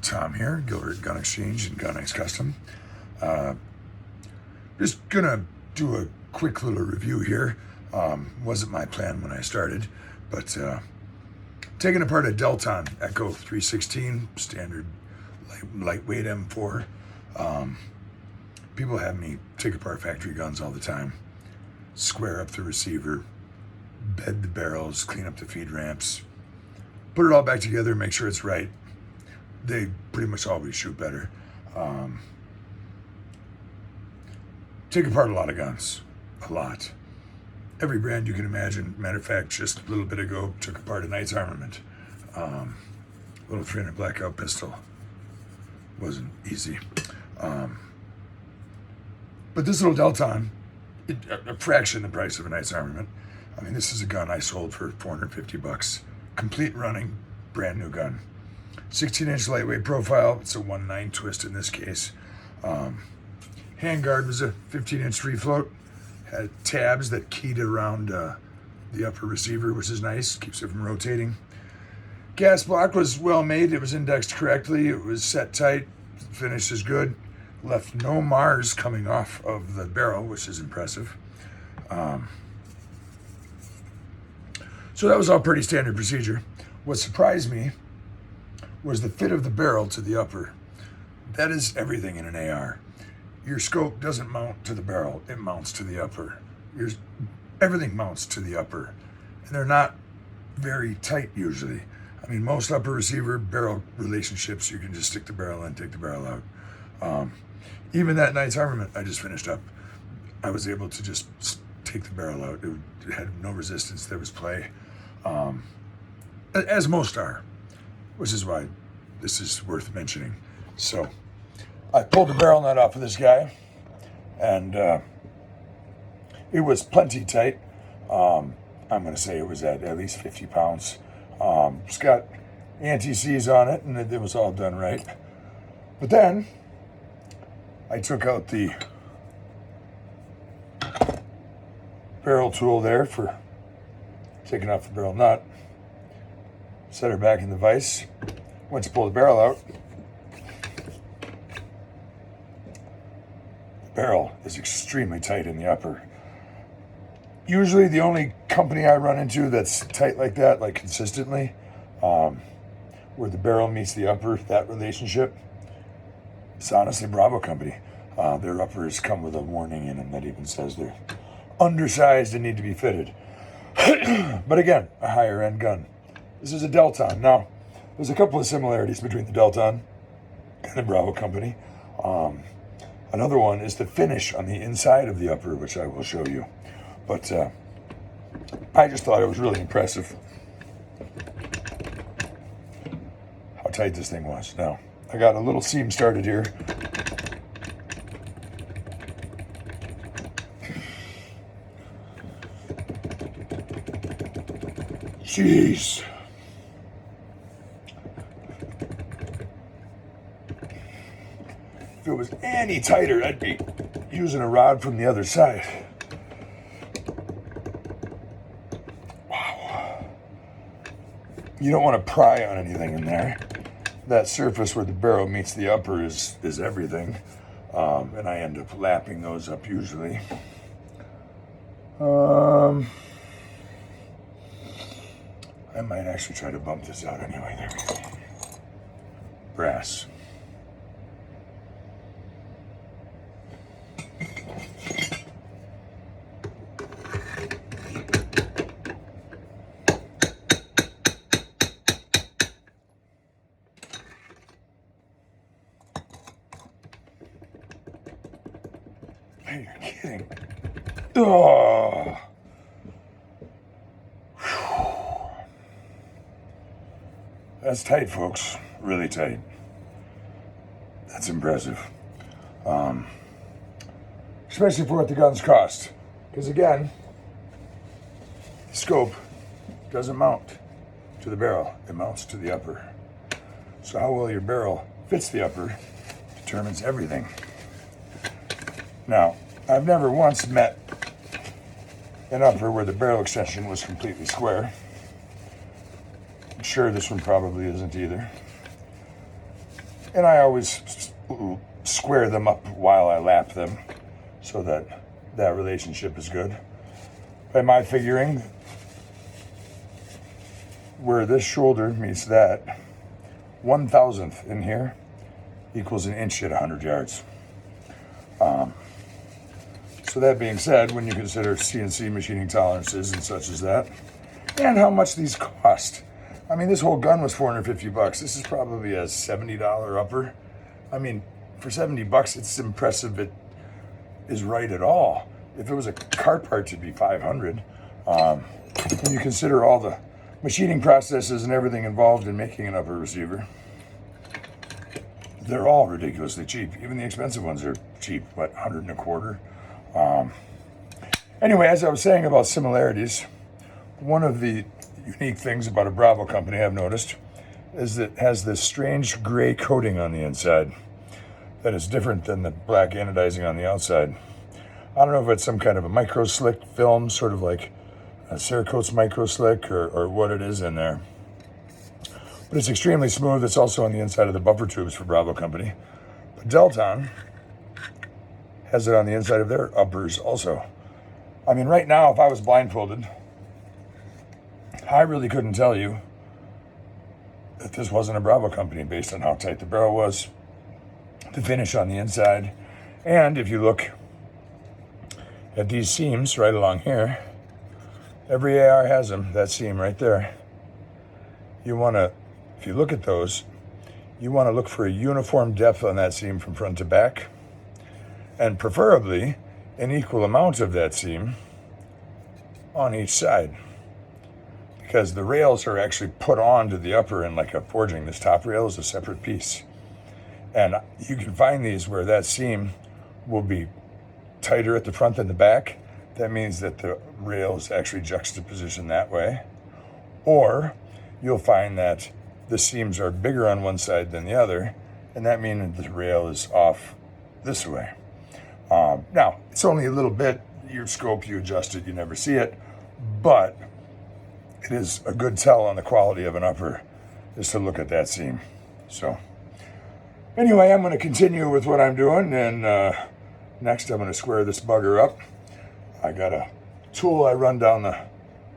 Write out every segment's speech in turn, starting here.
Tom here, Gilbert Gun Exchange and Gun X Custom. Just gonna do a quick little review here. Wasn't my plan when I started, but taking apart a DelTon Echo 316 standard lightweight M4. People have me take apart factory guns all the time, square up the receiver, bed the barrels, clean up the feed ramps, put it all back together, make sure it's right. They pretty much always shoot better. Take apart a lot of guns, a lot. Every brand you can imagine. Matter of fact, just a little bit ago, took apart a Knight's Armament. Little 300 blackout pistol. Wasn't easy. But this little DelTon, a fraction the price of a Knight's Armament. I mean, this is a gun I sold for $450. Complete running, brand new gun. 16-inch lightweight profile. It's a 1.9 twist in this case. Handguard was a 15-inch free float. Had tabs that keyed around the upper receiver, which is nice. Keeps it from rotating. Gas block was well made. It was indexed correctly. It was set tight. Finish is good. Left no Mars coming off of the barrel, which is impressive. So that was all pretty standard procedure. What surprised me was the fit of the barrel to the upper. That is everything in an AR. Your scope doesn't mount to the barrel, it mounts to the upper. Everything mounts to the upper. And they're not very tight usually. I mean, most upper receiver barrel relationships, you can just stick the barrel in, take the barrel out. Even that Knight's Armament I just finished up, I was able to just take the barrel out. It had no resistance, there was play. As most are, which is why this is worth mentioning. So I pulled the barrel nut off of this guy, and it was plenty tight. I'm going to say it was at least 50 pounds. It's got anti-seize on it, and it was all done right. But then I took out the barrel tool there for taking off the barrel nut, set her back in the vise, went to pull the barrel out. The barrel is extremely tight in the upper. Usually the only company I run into that's tight like that, like consistently, where the barrel meets the upper, that relationship, it's honestly Bravo Company. Their uppers come with a warning in them that even says they're undersized and need to be fitted. But again, a higher end gun. This is a DelTon. Now, there's a couple of similarities between the DelTon and the Bravo Company. Another one is the finish on the inside of the upper, which I will show you. But I just thought it was really impressive how tight this thing was. Now, I got a little seam started here. Jeez. If it was any tighter, I'd be using a rod from the other side. Wow. You don't want to pry on anything in there. That surface where the barrel meets the upper is everything. And I end up lapping those up usually. I might actually try to bump this out anyway. There we go. Brass. Hey, you're kidding. Oh. That's tight, folks. Really tight. That's impressive. Especially for what the guns cost. Because again, the scope doesn't mount to the barrel. It mounts to the upper. So how well your barrel fits the upper determines everything. Now, I've never once met an upper where the barrel extension was completely square. I'm sure this one probably isn't either. And I always square them up while I lap them so that that relationship is good. By my figuring, where this shoulder meets that, 1,000th in here equals an inch at 100 yards. So that being said, when you consider CNC machining tolerances and such as that, and how much these cost, I mean, this whole gun was $450. This is probably a $70 upper. I mean, for $70, it's impressive it is right at all. If it was a car part, it'd be $500. When you consider all the machining processes and everything involved in making an upper receiver, they're all ridiculously cheap. Even the expensive ones are cheap, what, 100 and a quarter? Anyway, as I was saying about similarities, one of the unique things about a Bravo company I've noticed is that it has this strange gray coating on the inside that is different than the black anodizing on the outside. I don't know if it's some kind of a micro slick film, sort of like a Cerakote's micro slick, or what it is in there. But it's extremely smooth. It's also on the inside of the buffer tubes for Bravo company. But DelTon has it on the inside of their uppers also. I mean, right now, if I was blindfolded, I really couldn't tell you that this wasn't a Bravo company based on how tight the barrel was, the finish on the inside. And if you look at these seams right along here, every AR has them, that seam right there. You want to, if you look at those, you want to look for a uniform depth on that seam from front to back, and preferably an equal amount of that seam on each side, because the rails are actually put onto the upper in like a forging. This top rail is a separate piece, and you can find these where that seam will be tighter at the front than the back. That means that the rail is actually juxtapositioned that way. Or you'll find that the seams are bigger on one side than the other, and that means the rail is off this way. Now, it's only a little bit. Your scope, you adjust it, you never see it, but it is a good tell on the quality of an upper is to look at that seam. So anyway, I'm going to continue with what I'm doing, and next I'm going to square this bugger up. I got a tool I run down the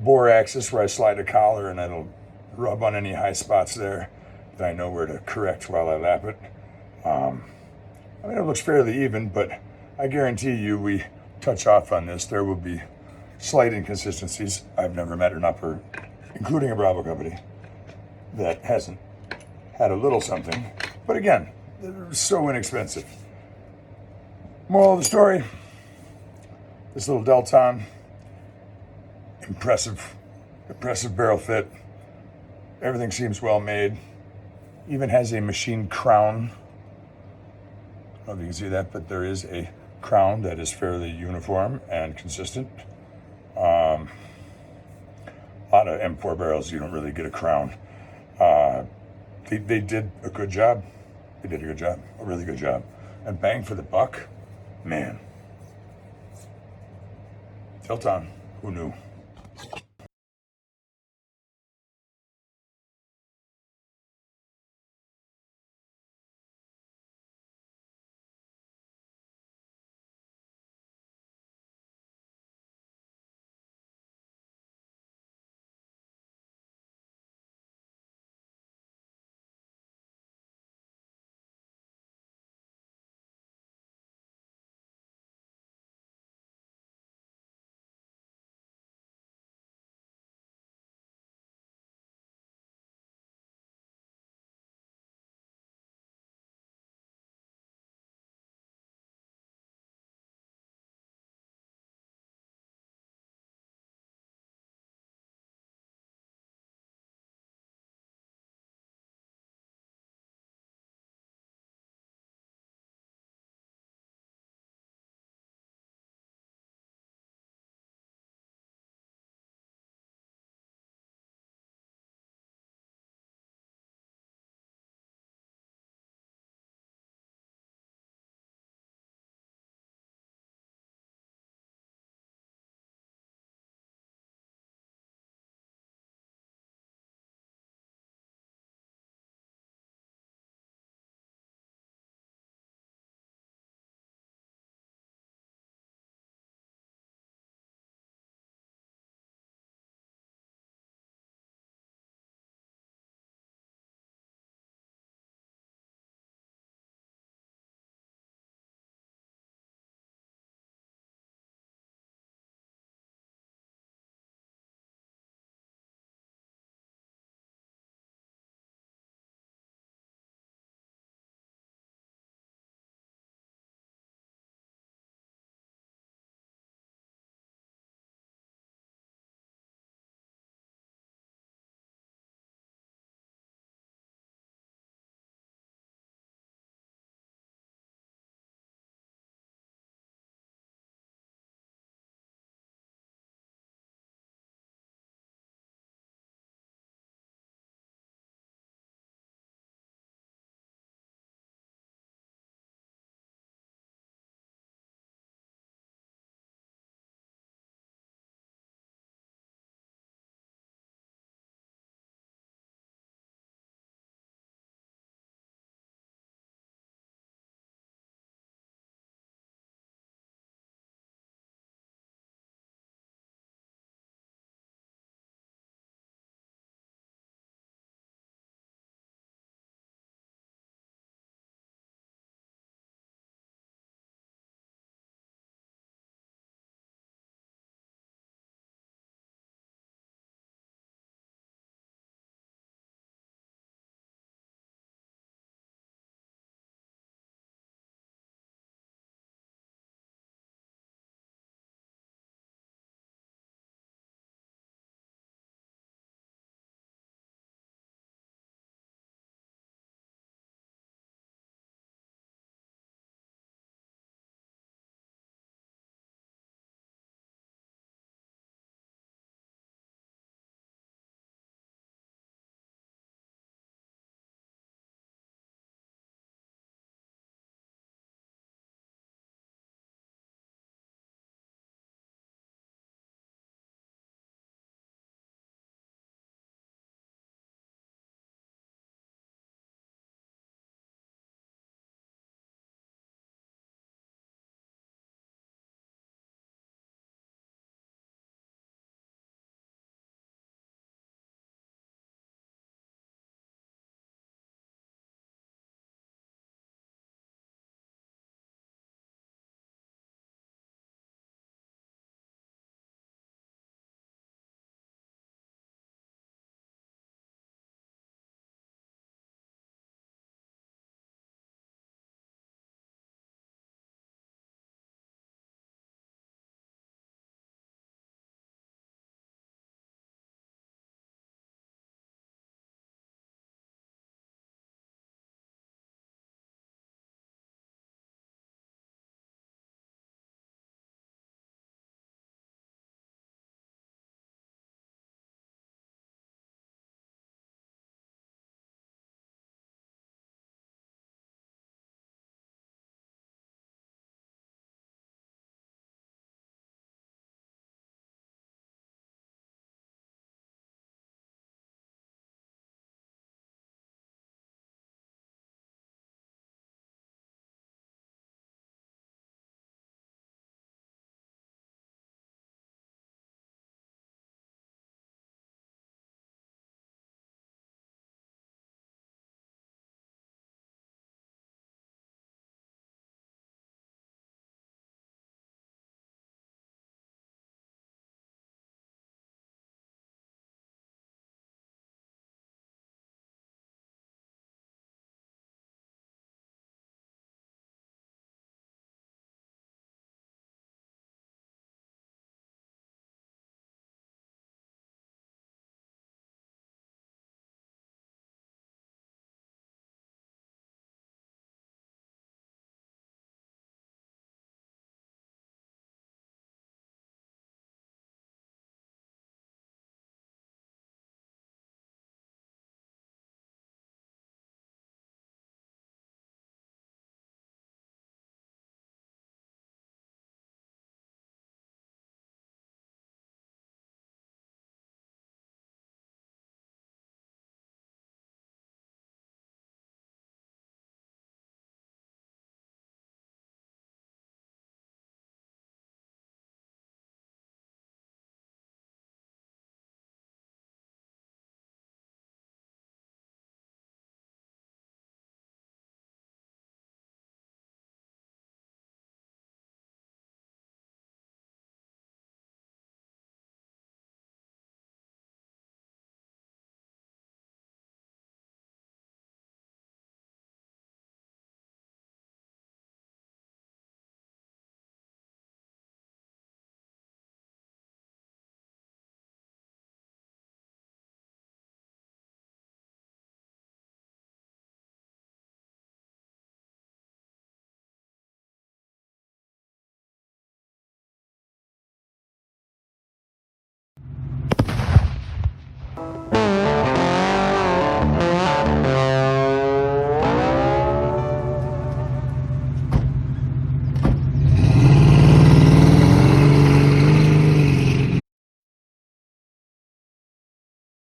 bore axis where I slide a collar, and it'll rub on any high spots there that I know where to correct while I lap it. I mean, it looks fairly even, but I guarantee you we touch off on this, there will be slight inconsistencies. I've never met an upper, including a Bravo company, that hasn't had a little something. But again, they're so inexpensive. Moral of the story, this little DelTon, impressive barrel fit. Everything seems well made. Even has a machined crown. I don't know if you can see that, but there is a crown that is fairly uniform and consistent. A lot of M4 barrels, you don't really get a crown. They did a good job. They did a good job, a really good job. And bang for the buck, man. DelTon, who knew?